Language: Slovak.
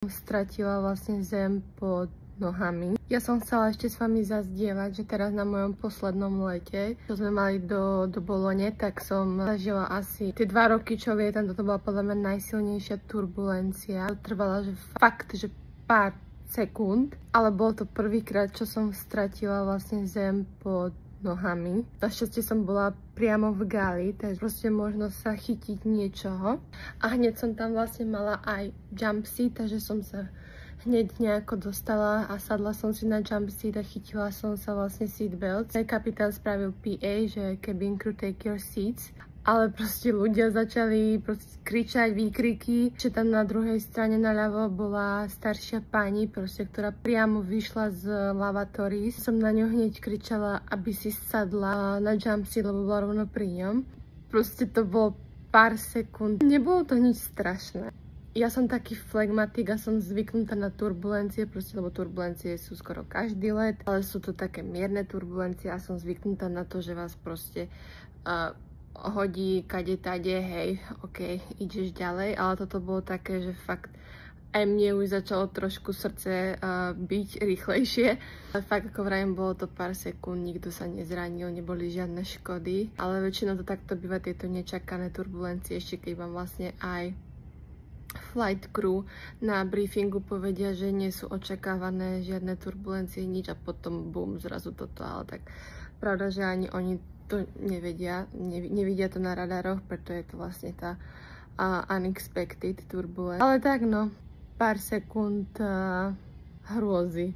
Stratila vlastne zem pod nohami. Ja som chcela ešte s vami zazdieľať, že teraz na mojom poslednom lete, čo sme mali do Bolone, tak som zažila asi tie 2 roky, čo lietam. Toto bola podľa mňa najsilnejšia turbulencia. Trvala, že fakt, že pár sekúnd, ale bolo to prvýkrát, čo som stratila vlastne zem pod nohami. Našťastie som bola priamo v gali, takže proste možno sa chytiť niečoho. A hneď som tam vlastne mala aj jumpseat, takže som sa hneď nejako dostala a sadla som si na jumpseat a chytila som sa vlastne seatbelt. Kapitán spravil PA, že cabin crew take your seats. Ale proste ľudia začali kričať výkriky, že tam na druhej strane naľavo bola staršia pani, ktorá priamo vyšla z lavatory. Som na ňu hneď kričala, aby si sadla na jumpseat, lebo bola rovno pri ňom. Proste to bolo pár sekúnd. Nebolo to nič strašné. Ja som taký flegmatik a som zvyknutá na turbulencie, lebo turbulencie sú skoro každý let, ale sú to také mierne turbulencie a som zvyknutá na to, že vás proste hodí kade tade, hej, ok, ideš ďalej, ale toto bolo také, že fakt aj mne už začalo trošku srdce byť rýchlejšie. Ale fakt, ako vrajím, bolo to pár sekúnd, nikto sa nezranil, neboli žiadne škody, ale väčšinou to takto býva, tieto nečakané turbulencie, ešte keď vám vlastne aj flight crew na briefingu povedia, že nie sú očakávané žiadne turbulencie, nič a potom bum, zrazu toto, ale tak pravda, že ani oni to nevedia, nevidia to na radaroch, preto je to vlastne tá unexpected turbulence. Ale tak no, pár sekúnd hrôzy.